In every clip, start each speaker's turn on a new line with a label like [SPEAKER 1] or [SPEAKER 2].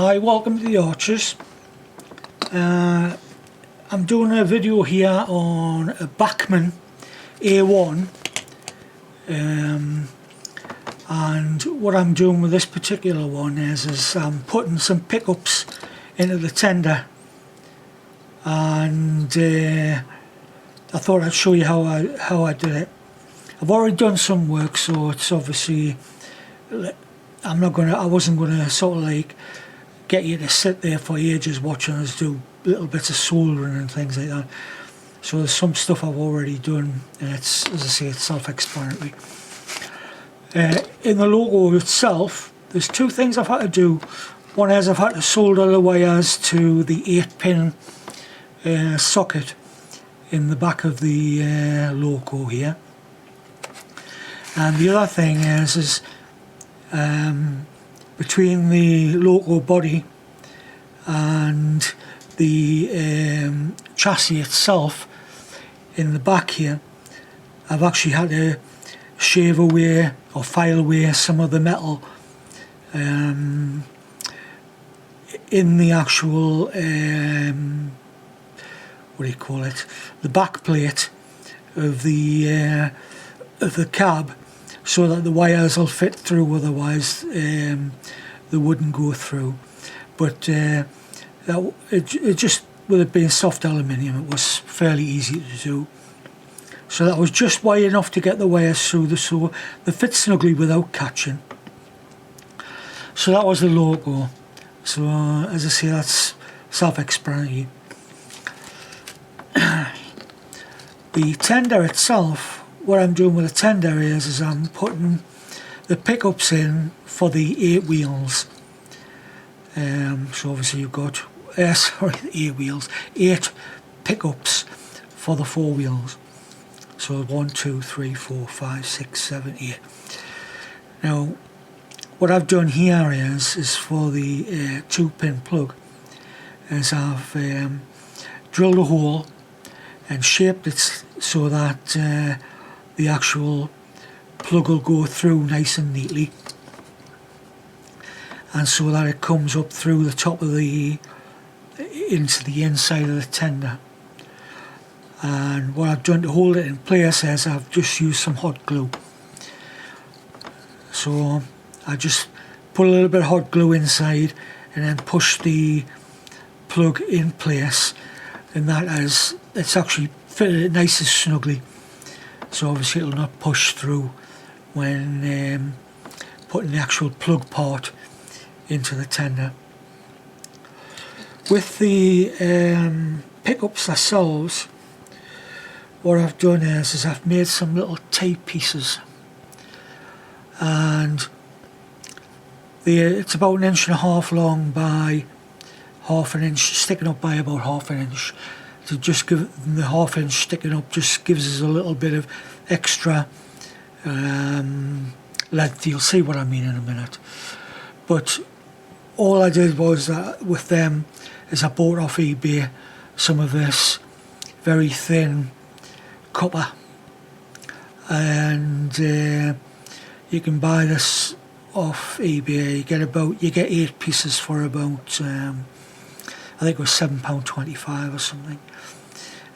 [SPEAKER 1] Hi, welcome to the Archers. I'm doing a video here on a Bachmann A1 and what I'm doing with this particular one is I'm putting some pickups into the tender, and I thought I'd show you how I did it. I've already done some work, so it's obviously I wasn't gonna sort of like get you to sit there for ages watching us do little bits of soldering and things like that. So there's some stuff I've already done, and it's, as I say, it's self-explanatory. In the logo itself, there's two things I've had to do. One is I've had to solder the wires to the 8-pin socket in the back of the logo here. And the other thing is between the logo body and the chassis itself in the back here, I've actually had to shave away or file away some of the metal in the actual what do you call it, the back plate of the cab, so that the wires will fit through, otherwise they wouldn't go through. But it just, with it being soft aluminium, it was fairly easy to do. So that was just wide enough to get the wires through so they fit snugly without catching. So that was the logo. So as I say, that's self-explanatory. The tender itself, what I'm doing with the tender is I'm putting the pickups in for the 8 wheels. So obviously you've got 8 pickups for the 4 wheels. So 1, 2, 3, 4, 5, 6, 7, 8. Now what I've done here is for the 2-pin plug, is I've drilled a hole and shaped it so that the actual plug will go through nice and neatly, and so that it comes up through the top of the into the inside of the tender. And what I've done to hold it in place is I've just used some hot glue. So I just put a little bit of hot glue inside and then push the plug in place, and that is, it's actually fitted it nice and snugly, so obviously it'll not push through when putting the actual plug part into the tender. With the pickups themselves, what I've done is I've made some little tape pieces, and it's about 1.5 inches long by 1/2 inch, sticking up by about 1/2 inch. To just give the 1/2 inch sticking up just gives us a little bit of extra length. You'll see what I mean in a minute. But all I did was with them is I bought off eBay some of this very thin copper, and you can buy this off eBay. You get 8 pieces for about I think it was £7.25 or something,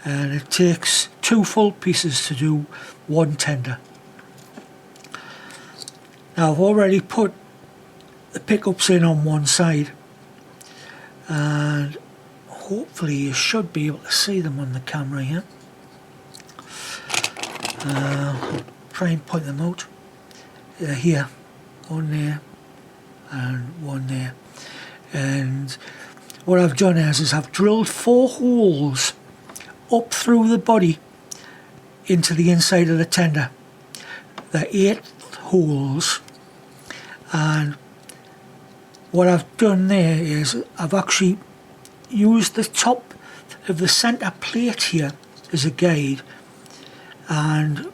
[SPEAKER 1] and it takes 2 full pieces to do 1 tender. Now I've already put the pickups in on one side, and hopefully you should be able to see them on the camera here. I'll try and point them out. Here, one there and one there. And what I've done is I've drilled 4 holes up through the body into the inside of the tender. They're 8 holes, and what I've done there is I've actually used the top of the centre plate here as a guide, and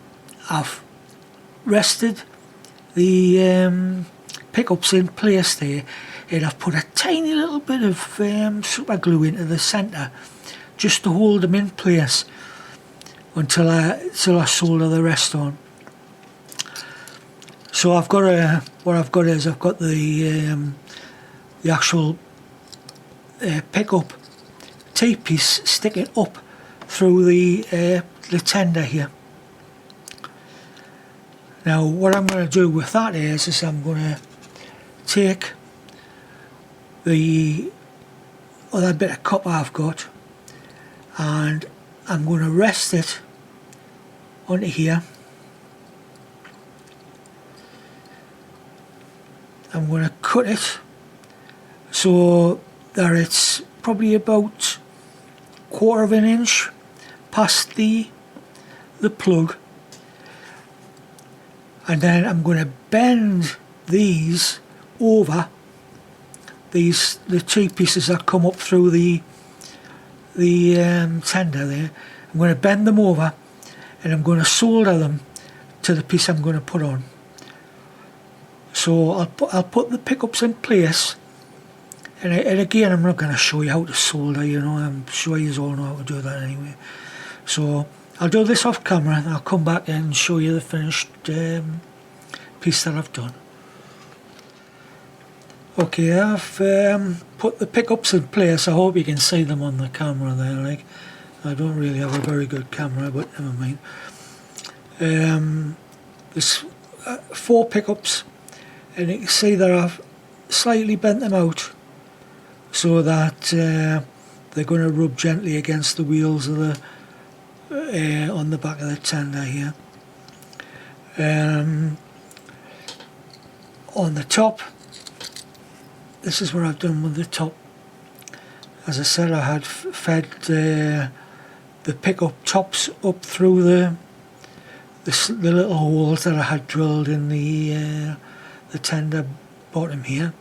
[SPEAKER 1] I've rested the pickups in place there, and I've put a tiny little bit of super glue into the centre just to hold them in place until I solder the rest on. So I've got what I've got is I've got the actual pickup T-piece sticking up through the tender here. Now what I'm going to do with that is I'm going to take the other bit of copper I've got and I'm going to rest it onto here. I'm going to cut it so that it's probably about 1/4 of an inch past the plug, and then I'm going to bend these over the T-pieces that come up through the tender there. I'm going to bend them over and I'm going to solder them to the piece I'm going to put on. So I'll put the pickups in place, and again I'm not going to show you how to solder, you know, I'm sure you all know how to do that anyway. So I'll do this off camera and I'll come back and show you the finished piece that I've done. Okay, I've put the pickups in place. I hope you can see them on the camera there. Like, I don't really have a very good camera, but never mind. There's 4 pickups, and you can see that I've slightly bent them out so that they're going to rub gently against the wheels of the on the back of the tender here. On the top, this is what I've done with the top. As I said, I had fed the pickup tops up through the little holes that I had drilled in the tender bottom here.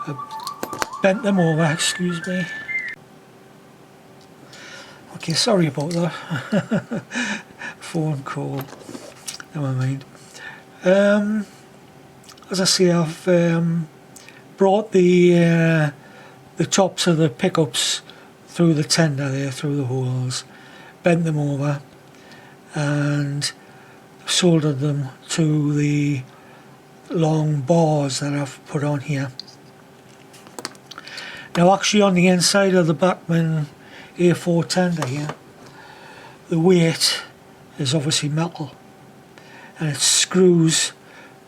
[SPEAKER 1] I bent them over, excuse me. Okay, sorry about that. Phone call. Never mind. As I say, I've brought the tops of the pickups through the tender there, through the holes, bent them over and soldered them to the long bars that I've put on here. Now actually on the inside of the Bachmann A1 tender here, the weight is obviously metal, and it screws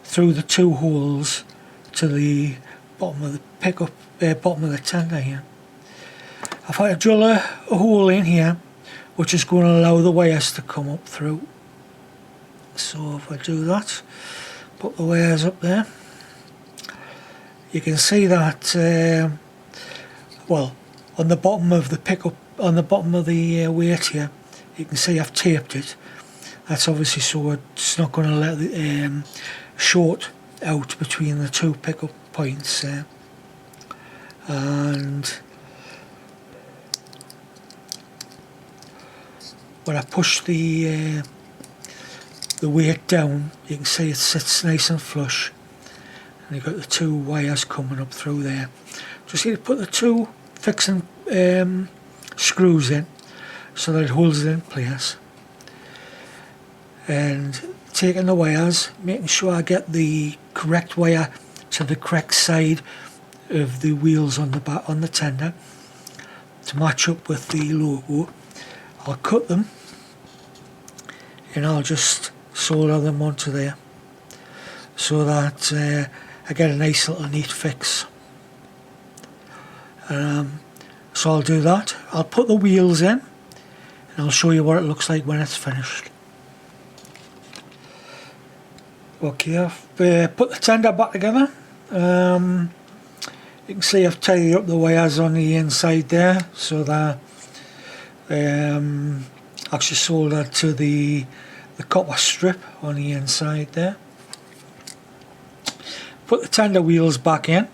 [SPEAKER 1] through the 2 holes to the bottom of the pickup, bottom of the tender here. I've had to drill a hole in here which is going to allow the wires to come up through. So if I do that, put the wires up there, you can see that well, on the bottom of the pickup, on the bottom of the weight here, you can see I've taped it. That's obviously so it's not going to let the short out between the 2 pickup points there. And when I push the weight down, you can see it sits nice and flush, and you've got the 2 wires coming up through there. Just need to put the 2 fixing screws in so that it holds it in place, and taking the wires, making sure I get the correct wire to the correct side of the wheels on the back on the tender to match up with the logo. I'll cut them and I'll just solder them onto there so that I get a nice little neat fix. So I'll do that. I'll put the wheels in and I'll show you what it looks like when it's finished. Okay, I've put the tender back together. You can see I've tidied up the wires on the inside there so that actually soldered to the copper strip on the inside there. Put the tender wheels back in,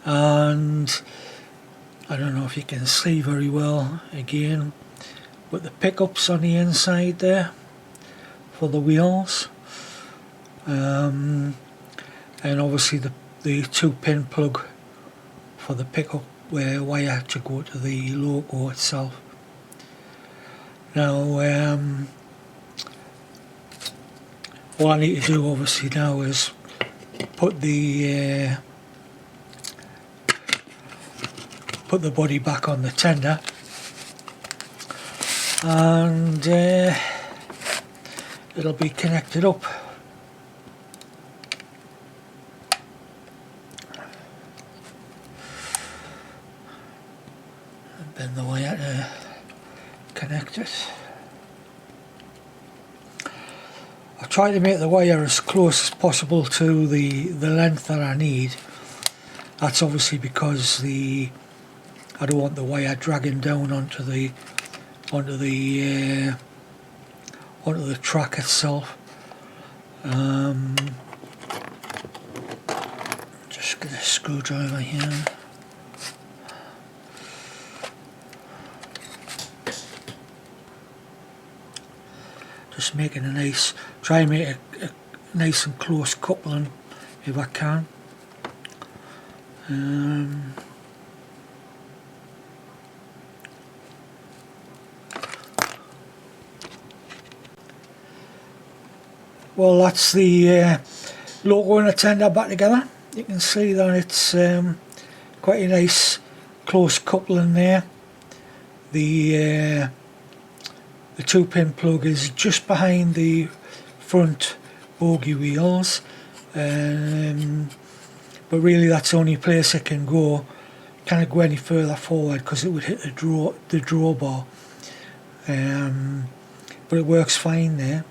[SPEAKER 1] and I don't know if you can see very well again, with the pickups on the inside there for the wheels, and obviously the 2-pin plug for the pickup wire to go to the logo itself. Now all I need to do obviously now is put the put the body back on the tender, and it'll be connected up. And bend the wire to connect it. I try to make the wire as close as possible to the length that I need. That's obviously because I don't want the wire dragging down onto the track itself. Just get a screwdriver here. Just making try and make a nice and close coupling if I can. Well, that's the logo and the tender back together. You can see that it's quite a nice close coupling there. The 2-pin plug is just behind the front bogie wheels, but really that's the only place it can go. Can't go any further forward because it would hit the drawbar, but it works fine there.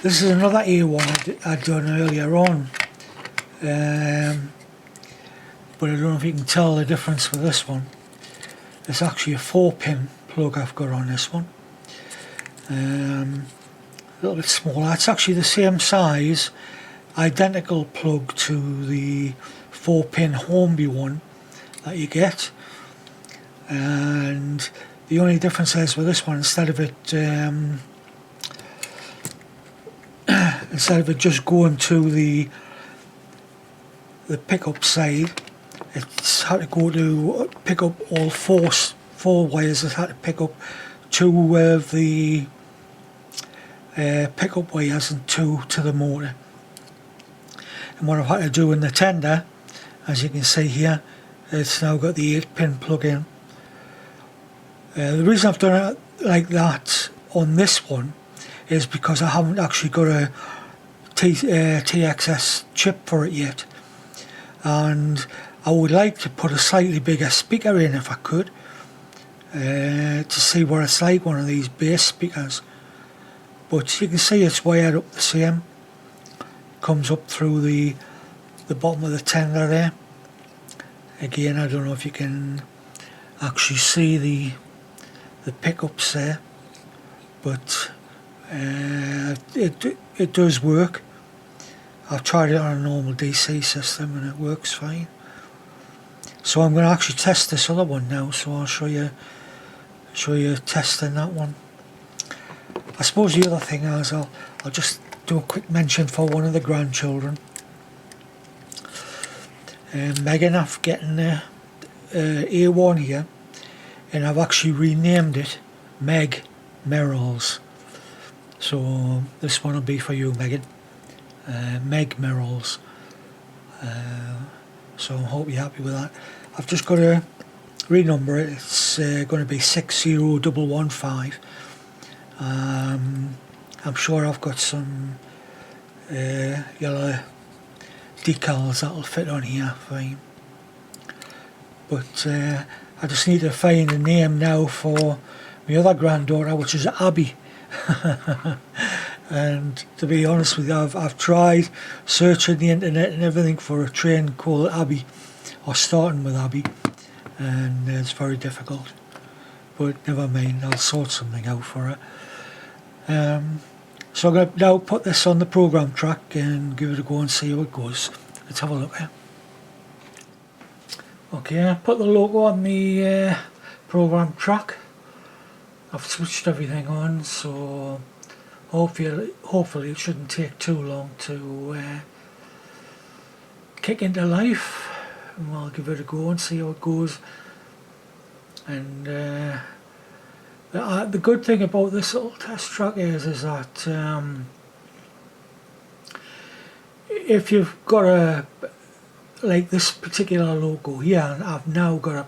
[SPEAKER 1] This is another A1 I'd done earlier on, but I don't know if you can tell the difference with this one. It's actually a 4-pin plug I've got on this one. A little bit smaller. It's actually the same size, identical plug to the 4-pin Hornby one that you get, and the only difference is with this one, instead of it just going to the pickup side, it's had to go to pick up all four wires. It had to pick up 2 of the pickup wires and 2 to the motor. And what I've had to do in the tender, as you can see here, it's now got the 8-pin plug in. The reason I've done it like that on this one is because I haven't actually got a TXS chip for it yet, and I would like to put a slightly bigger speaker in if I could, to see what it's like, one of these bass speakers. But you can see it's wired up the same, comes up through the bottom of the tender there. Again, I don't know if you can actually see the pickups there, but it does work. I've tried it on a normal DC system and it works fine. So I'm going to actually test this other one now, so I'll show you testing that one. I suppose the other thing is I'll just do a quick mention for one of the grandchildren. Megan, I've getting A1 here, and I've actually renamed it Meg Merrills. So this one will be for you, Megan. Meg Merrills. So I hope you're happy with that. I've just got to renumber it. It's going to be 60115. I'm sure I've got some yellow decals that'll fit on here fine. But I just need to find a name now for my other granddaughter, which is Abby. And to be honest with you, I've tried searching the internet and everything for a train called Abby, or starting with Abby, and it's very difficult. But never mind, I'll sort something out for it. So I'm going to now put this on the program track and give it a go and see how it goes. Let's have a look here. Okay, I put the logo on the program track. I've switched everything on, so hopefully it shouldn't take too long to kick into life. And I'll give it a go and see how it goes. And the good thing about this little test track is that if you've got like this particular logo here, I've now got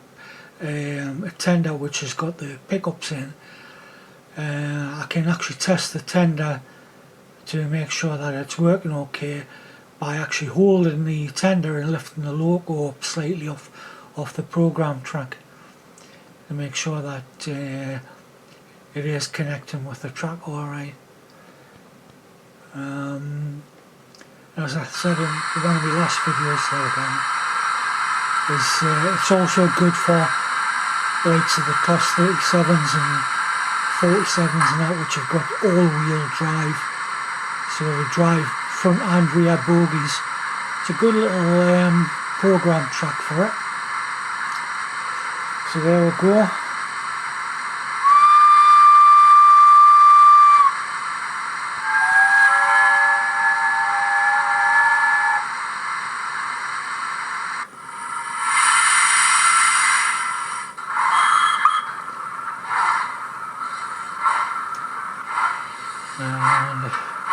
[SPEAKER 1] a tender which has got the pickups in. I can actually test the tender to make sure that it's working okay by actually holding the tender and lifting the logo up slightly off the program track to make sure that it is connecting with the track alright. As I said in one of my last videos there again, it's also good for likes of the Class 37s and 47s and that, which have got all-wheel drive, so they drive front and rear bogies. It's a good little program track for it. So there we go.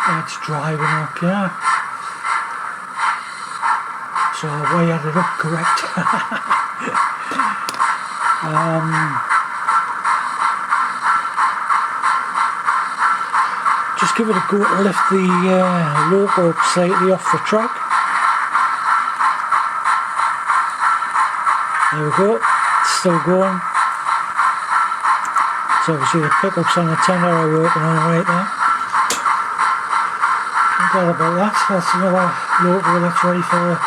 [SPEAKER 1] And it's driving okay. So I wired it up correct. Just give it a go to lift the logo up slightly off the track. There we go, it's still going. So obviously the pickups on the tender are working on right there. Forget about that, that's another logo that's ready for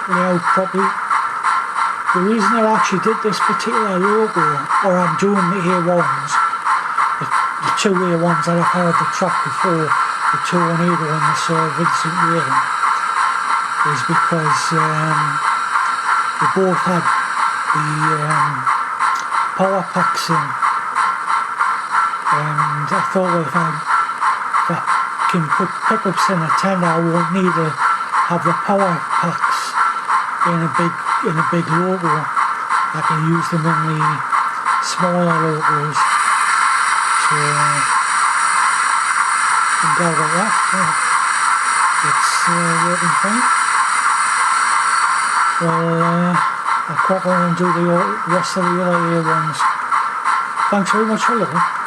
[SPEAKER 1] layout properly. The reason I actually did this particular logo, or I'm doing the A1s, the two A1s that I've had at the track before, the Tornado and the Sir Vincent Reardon, is because they both had the power packs in, and I thought if I can put pickups in a tender, I won't need to have the power packs in a big logo. I can use them in the smaller logos. So I'm glad about that. It's working fine. Well, I'll crack on and do the rest of the other ones. Thanks very much for looking.